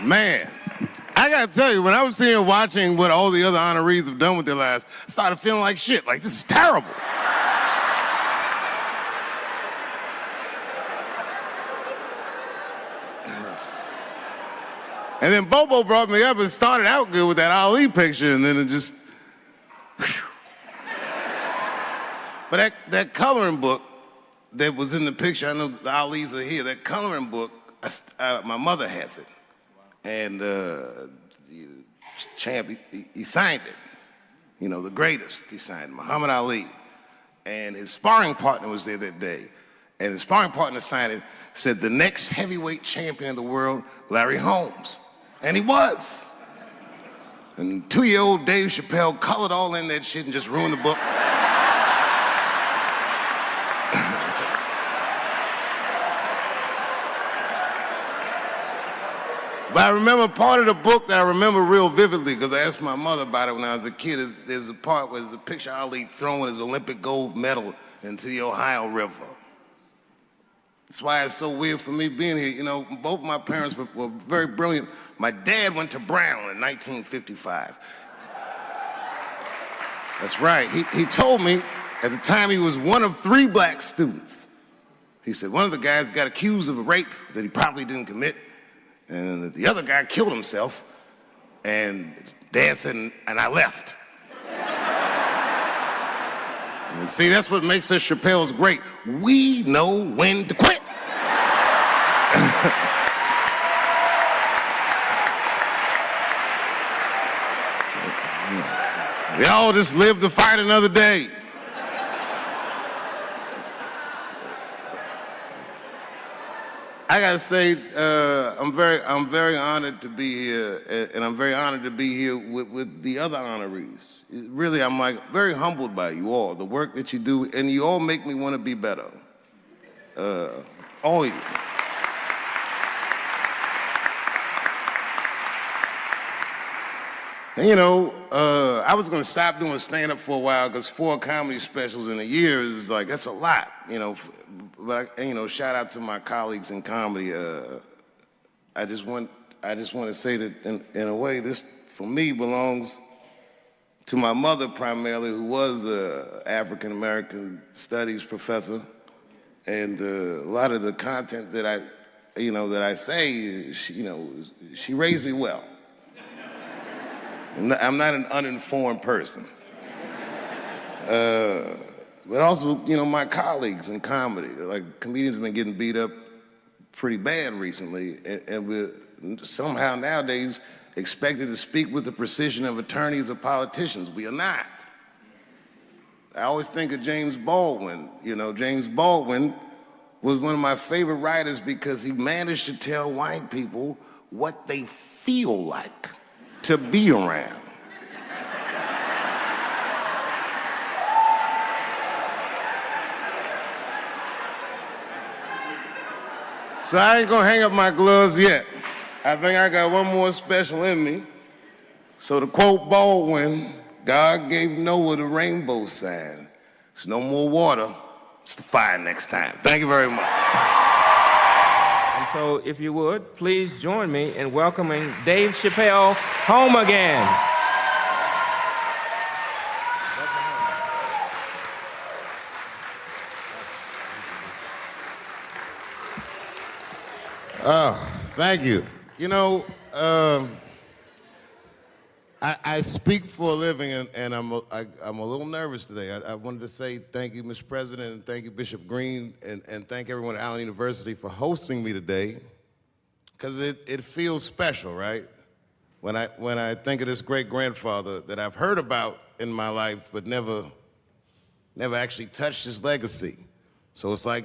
Man, I gotta tell you, when I was sitting here watching what all the other honorees have done with their lives, I started feeling like shit, like this is terrible. And then Bobo brought me up and started out good with that Ali picture, and then it just, whew. But that coloring book that was in the picture, I know the Ali's are here, that coloring book, my mother has it. And Champ, he signed it. You know, the greatest, he signed Muhammad Ali. And his sparring partner was there that day. And his sparring partner signed it, said the next heavyweight champion of the world, Larry Holmes. And he was. And 2-year-old Dave Chappelle colored all in that shit and just ruined the book. But I remember part of the book that I remember real vividly, because I asked my mother about it when I was a kid. There's a part where there's a picture of Ali throwing his Olympic gold medal into the Ohio River. That's why it's so weird for me being here. You know, both my parents were very brilliant. My dad went to Brown in 1955. That's right. He told me at the time he was one of 3 black students. He said one of the guys got accused of a rape that he probably didn't commit. And the other guy killed himself, and Dad said, and I left. And see, that's what makes us Chappelle's great. We know when to quit. We all just live to fight another day. I gotta say, I'm very honored to be here, and I'm very honored to be here with the other honorees. Really, I'm like very humbled by you all, the work that you do, and you all make me want to be better. All of you. And you know, I was gonna stop doing stand-up for a while because 4 comedy specials in a year is like, that's a lot, you know. But you know, shout out to my colleagues in comedy. I just want to say that in a way, this for me belongs to my mother primarily, who was an African American studies professor, and a lot of the content that I say, she raised me well. I'm not an uninformed person. But also, you know, my colleagues in comedy, like comedians have been getting beat up pretty bad recently, and we're somehow nowadays expected to speak with the precision of attorneys or politicians. We are not. I always think of James Baldwin. You know, James Baldwin was one of my favorite writers because he managed to tell white people what they feel like to be around. So I ain't gonna hang up my gloves yet. I think I got one more special in me. So to quote Baldwin, God gave Noah the rainbow sign. It's no more water, it's the fire next time. Thank you very much. And so if you would, please join me in welcoming Dave Chappelle home again. Oh, thank you. You know, I speak for a living, and I'm a little nervous today. I wanted to say thank you, Mr. President, and thank you, Bishop Green, and thank everyone at Allen University for hosting me today, because it feels special, right? When I think of this great grandfather that I've heard about in my life, but never actually touched his legacy. So it's like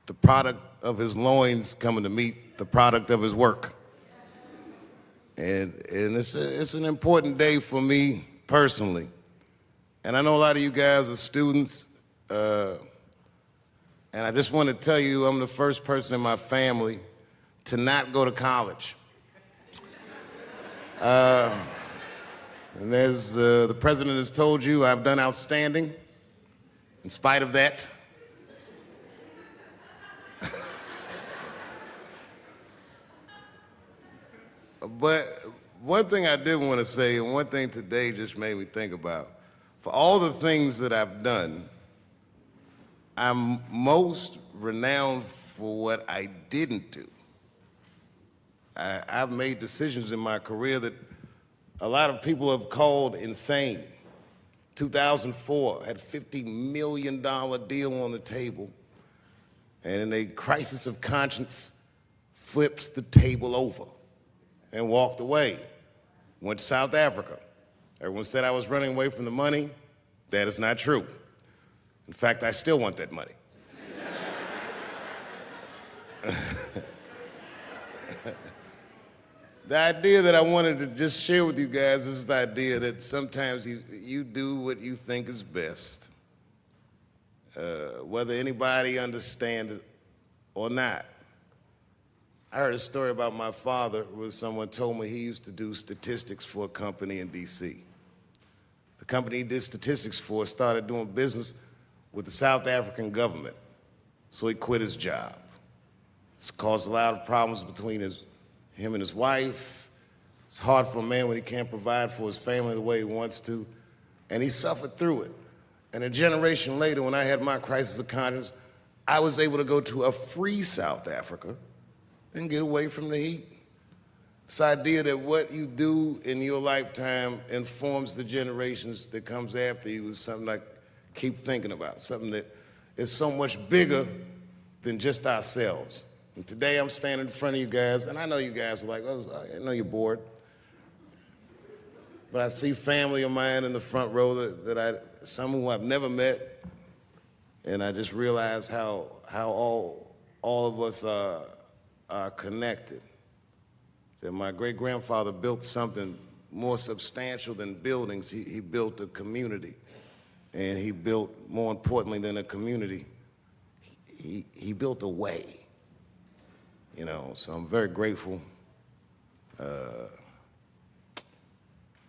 the product of his loins coming to meet the product of his work. And it's an important day for me personally. And I know a lot of you guys are students, and I just want to tell you I'm the first person in my family to not go to college. And as the president has told you, I've done outstanding in spite of that. But one thing I did want to say, and one thing today just made me think about, for all the things that I've done, I'm most renowned for what I didn't do. I've made decisions in my career that a lot of people have called insane. 2004, had a $50 million deal on the table, and in a crisis of conscience, flipped the table over and walked away. Went to South Africa. Everyone said I was running away from the money. That is not true. In fact, I still want that money. The idea that I wanted to just share with you guys is the idea that sometimes you do what you think is best, whether anybody understands it or not. I heard a story about my father where someone told me he used to do statistics for a company in D.C. The company he did statistics for started doing business with the South African government, so he quit his job. It's caused a lot of problems between him and his wife. It's hard for a man when he can't provide for his family the way he wants to, and he suffered through it. And a generation later, when I had my crisis of conscience, I was able to go to a free South Africa and get away from the heat. This idea that what you do in your lifetime informs the generations that comes after you is something I keep thinking about, something that is so much bigger than just ourselves. And today I'm standing in front of you guys, and I know you guys are like, oh, I know you're bored. But I see family of mine in the front row some who I've never met, and I just realize how all of us are connected. That my great-grandfather built something more substantial than buildings. He built a community, and he built, more importantly than a community, he built a way. You know, so I'm very grateful.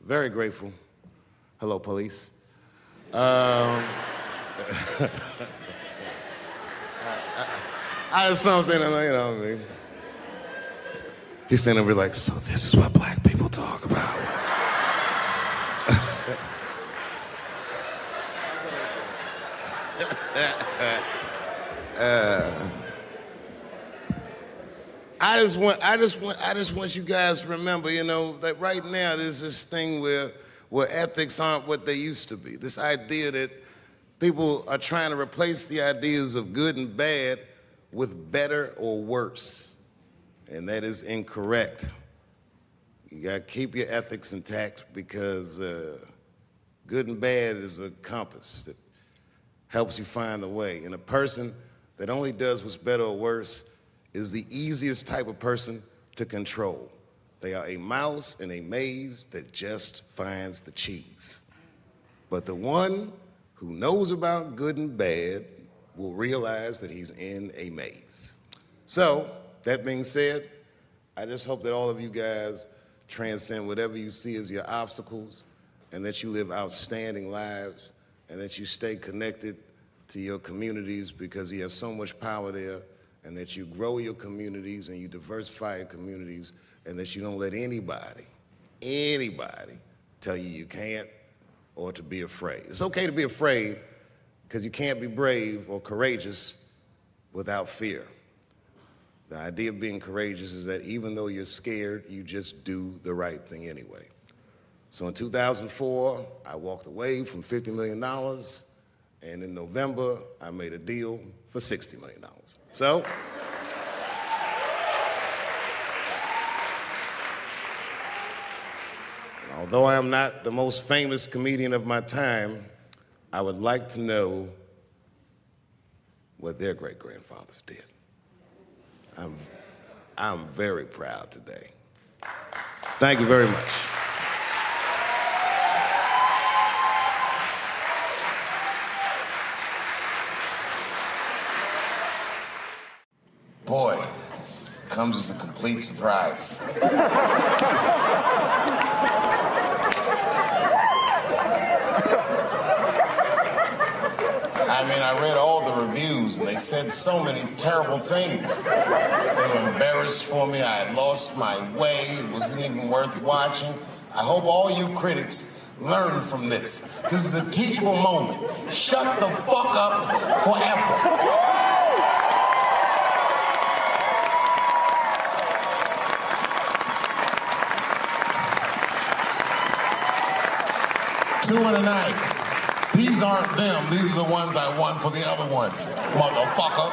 Very grateful. Hello, police. I just saw him saying, you know what I mean? He's standing over like, so this is what black people talk about. I just want you guys to remember, you know, that right now there's this thing where ethics aren't what they used to be. This idea that people are trying to replace the ideas of good and bad with better or worse, and that is incorrect. You gotta keep your ethics intact because good and bad is a compass that helps you find the way. And a person that only does what's better or worse is the easiest type of person to control. They are a mouse in a maze that just finds the cheese. But the one who knows about good and bad will realize that he's in a maze. So, that being said, I just hope that all of you guys transcend whatever you see as your obstacles, and that you live outstanding lives, and that you stay connected to your communities because you have so much power there, and that you grow your communities and you diversify your communities, and that you don't let anybody tell you you can't or to be afraid. It's okay to be afraid because you can't be brave or courageous without fear. The idea of being courageous is that even though you're scared, you just do the right thing anyway. So in 2004, I walked away from $50 million, and in November, I made a deal for $60 million. So, although I am not the most famous comedian of my time, I would like to know what their great-grandfathers did. I'm very proud today. Thank you very much. Boy, this comes as a complete surprise. I mean, I read all the reviews, and they said so many terrible things. They were embarrassed for me. I had lost my way. It wasn't even worth watching. I hope all you critics learn from this. This is a teachable moment. Shut the fuck up forever. Two in a night. These aren't them. These are the ones I won for the other ones, motherfucker.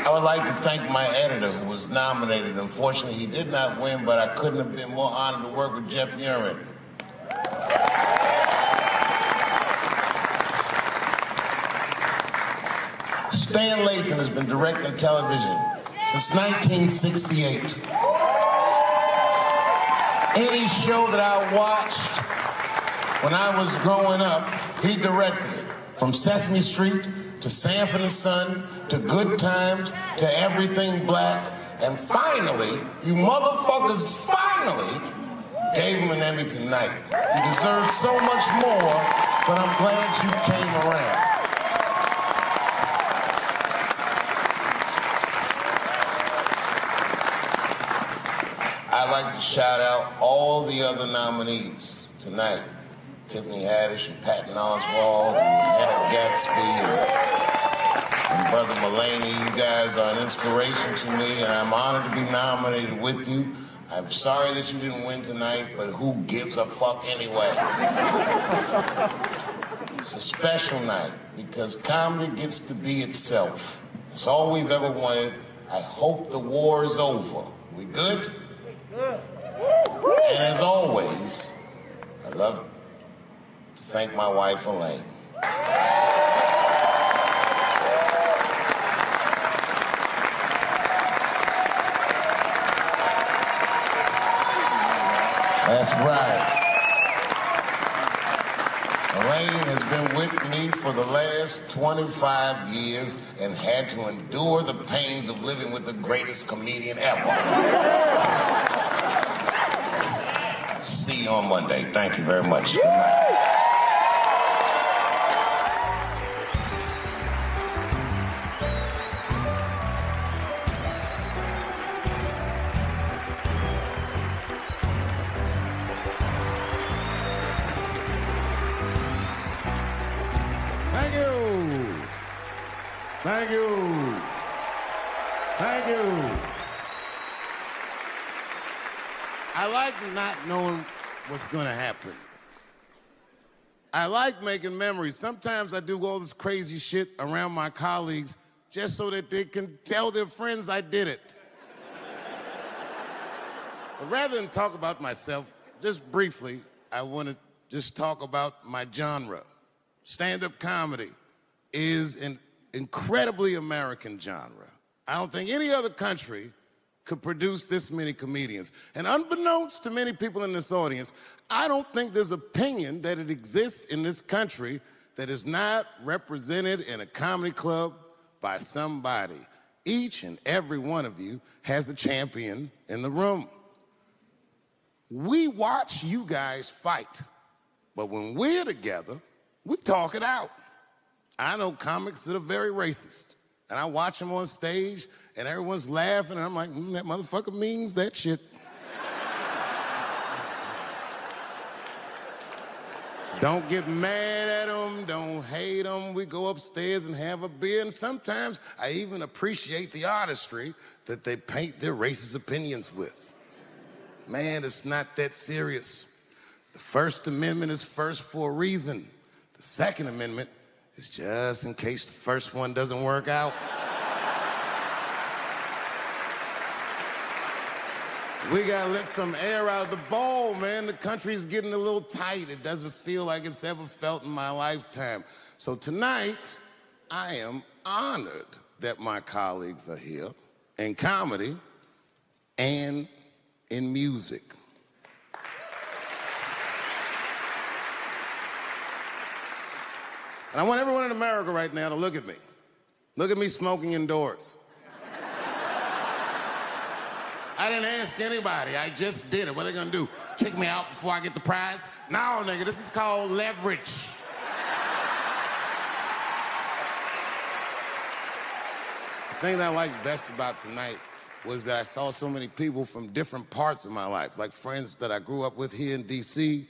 I would like to thank my editor who was nominated. Unfortunately, he did not win, but I couldn't have been more honored to work with Jeff Urin. Stan Lathan has been directing television since 1968. Any show that I watched when I was growing up, he directed it. From Sesame Street to Sanford and Son to Good Times to Everything Black. And finally, you motherfuckers finally gave him an Emmy tonight. He deserves so much more, but I'm glad you came around. I'd like to shout out all the other nominees tonight. Tiffany Haddish and Patton Oswalt and Hannah Gatsby and Brother Mulaney. You guys are an inspiration to me, and I'm honored to be nominated with you. I'm sorry that you didn't win tonight, but who gives a fuck anyway? It's a special night because comedy gets to be itself. It's all we've ever wanted. I hope the war is over. We good? And as always, I'd love to thank my wife, Elaine. That's right. Elaine has been with me for the last 25 years and had to endure the pains of living with the greatest comedian ever. See you on Monday. Thank you very much. Good night. Thank you. Thank you. Thank you. I like not knowing what's going to happen. I like making memories. Sometimes I do all this crazy shit around my colleagues just so that they can tell their friends I did it. But rather than talk about myself, just briefly, I want to just talk about my genre. Stand-up comedy is an incredibly American genre. I don't think any other country could produce this many comedians. And unbeknownst to many people in this audience, I don't think there's opinion that it exists in this country that is not represented in a comedy club by somebody. Each and every one of you has a champion in the room. We watch you guys fight, but when we're together, we talk it out. I know comics that are very racist, and I watch them on stage, and everyone's laughing, and I'm like, that motherfucker means that shit. Don't get mad at them, don't hate them. We go upstairs and have a beer, and sometimes I even appreciate the artistry that they paint their racist opinions with. Man, it's not that serious. The First Amendment is first for a reason. The Second Amendment is just in case the first one doesn't work out. We gotta let some air out of the ball, man. The country's getting a little tight. It doesn't feel like it's ever felt in my lifetime. So tonight, I am honored that my colleagues are here. In comedy, and in music. And I want everyone in America right now to look at me. Look at me smoking indoors. I didn't ask anybody, I just did it. What are they gonna do? Kick me out before I get the prize? No, nigga, this is called leverage. The thing that I liked best about tonight was that I saw so many people from different parts of my life, like friends that I grew up with here in D.C.,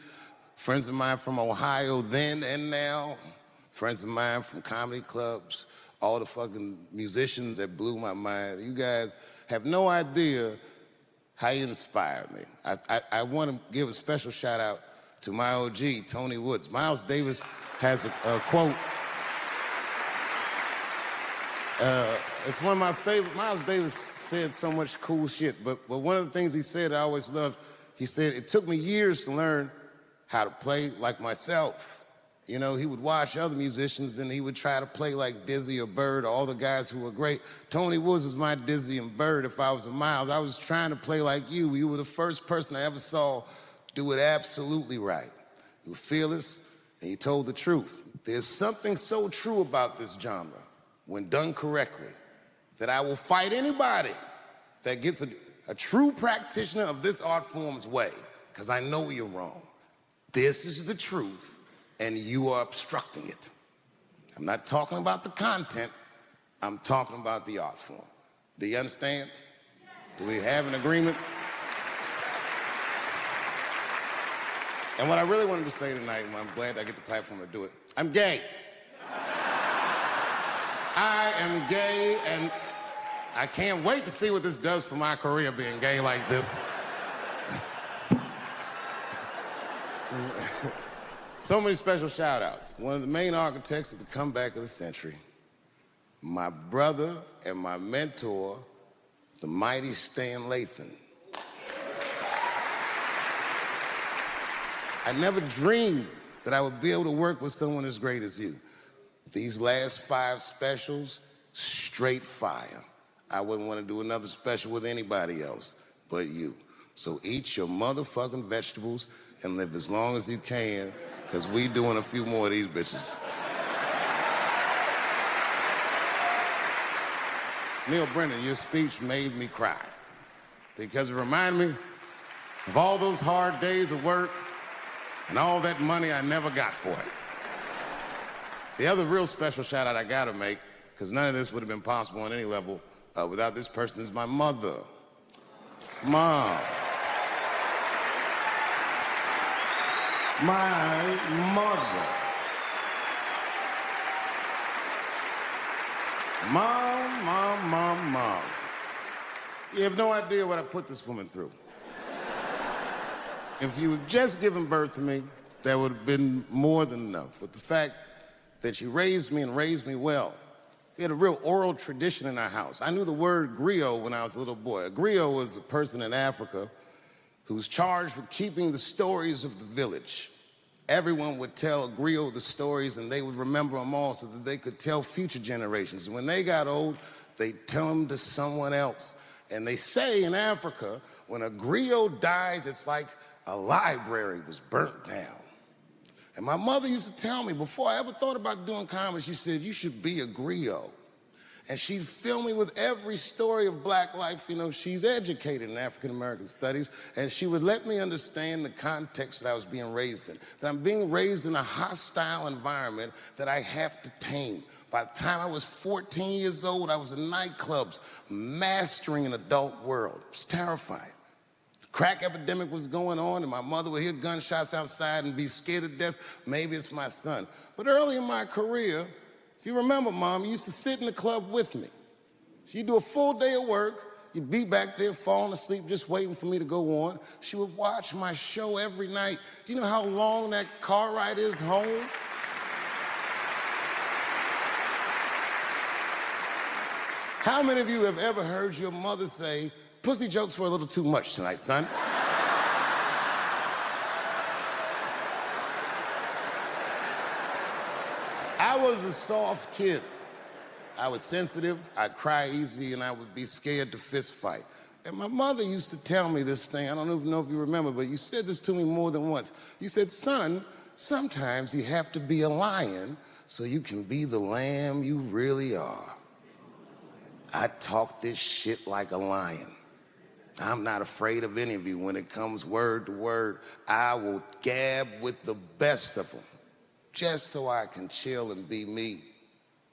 friends of mine from Ohio then and now, friends of mine from comedy clubs, all the fucking musicians that blew my mind. You guys have no idea how you inspired me. I want to give a special shout out to my OG, Tony Woods. Miles Davis has a quote. It's one of my favorite. Miles Davis said so much cool shit, but one of the things he said I always loved, he said, it took me years to learn how to play like myself. You know, he would watch other musicians and he would try to play like Dizzy or Bird or all the guys who were great. Tony Woods was my Dizzy and Bird if I was a Miles. I was trying to play like you. You were the first person I ever saw do it absolutely right. You were fearless and you told the truth. There's something so true about this genre, when done correctly, that I will fight anybody that gets a true practitioner of this art form's way, because I know you're wrong. This is the truth, and you are obstructing it. I'm not talking about the content, I'm talking about the art form. Do you understand? Do we have an agreement? And what I really wanted to say tonight, and I'm glad I get the platform to do it, I'm gay. I am gay, and I can't wait to see what this does for my career, being gay like this. So many special shout-outs. One of the main architects of the comeback of the century, my brother and my mentor, the mighty Stan Lathan. I never dreamed that I would be able to work with someone as great as you. These last 5 specials, straight fire. I wouldn't want to do another special with anybody else but you. So eat your motherfucking vegetables and live as long as you can, because we doing a few more of these bitches. Neil Brennan, your speech made me cry, because it reminded me of all those hard days of work and all that money I never got for it. The other real special shout out I gotta make, because none of this would have been possible on any level without this person, is my mother. Mom. My mother. Mom. You have no idea what I put this woman through. If you had just given birth to me, that would have been more than enough. But the fact that she raised me and raised me well, we had a real oral tradition in our house. I knew the word griot when I was a little boy. A griot was a person in Africa who was charged with keeping the stories of the village. Everyone would tell a griot the stories, and they would remember them all so that they could tell future generations. And when they got old, they'd tell them to someone else. And they say in Africa, when a griot dies, it's like a library was burnt down. And my mother used to tell me, before I ever thought about doing comedy, she said, you should be a griot. And she'd fill me with every story of black life. You know, she's educated in African-American studies, and she would let me understand the context that I was being raised in, that I'm being raised in a hostile environment that I have to tame. By the time I was 14 years old, I was in nightclubs, mastering an adult world. It was terrifying. The crack epidemic was going on, and my mother would hear gunshots outside and be scared to death. Maybe it's my son. But early in my career, if you remember, Mom, you used to sit in the club with me. She'd do a full day of work. You'd be back there falling asleep, just waiting for me to go on. She would watch my show every night. Do you know how long that car ride is home? How many of you have ever heard your mother say, pussy jokes were a little too much tonight, son? I was a soft kid. I was sensitive, I'd cry easy, and I would be scared to fist fight. And my mother used to tell me this thing. I don't even know if you remember, but you said this to me more than once. You said, son, sometimes you have to be a lion so you can be the lamb you really are. I talk this shit like a lion. I'm not afraid of any of you. When it comes word to word, I will gab with the best of them just so I can chill and be me.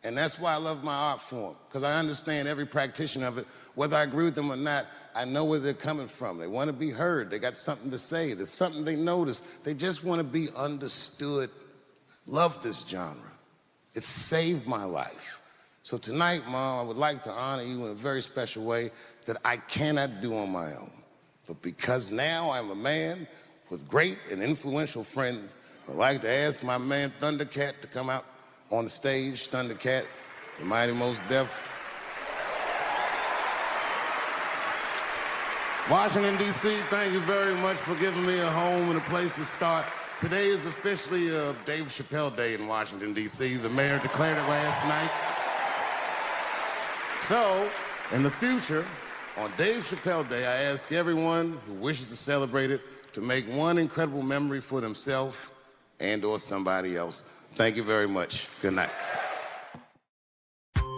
And that's why I love my art form, because I understand every practitioner of it. Whether I agree with them or not, I know where they're coming from. They want to be heard. They got something to say. There's something they notice. They just want to be understood. Love this genre. It saved my life. So tonight, Mom, I would like to honor you in a very special way that I cannot do on my own. But because now I'm a man with great and influential friends, I'd like to ask my man Thundercat to come out on the stage. Thundercat, the Mighty Most Def. Washington, D.C., thank you very much for giving me a home and a place to start. Today is officially Dave Chappelle Day in Washington, D.C. The mayor declared it last night. So, in the future, on Dave Chappelle Day, I ask everyone who wishes to celebrate it to make one incredible memory for themselves and or somebody else. Thank you very much. Good night.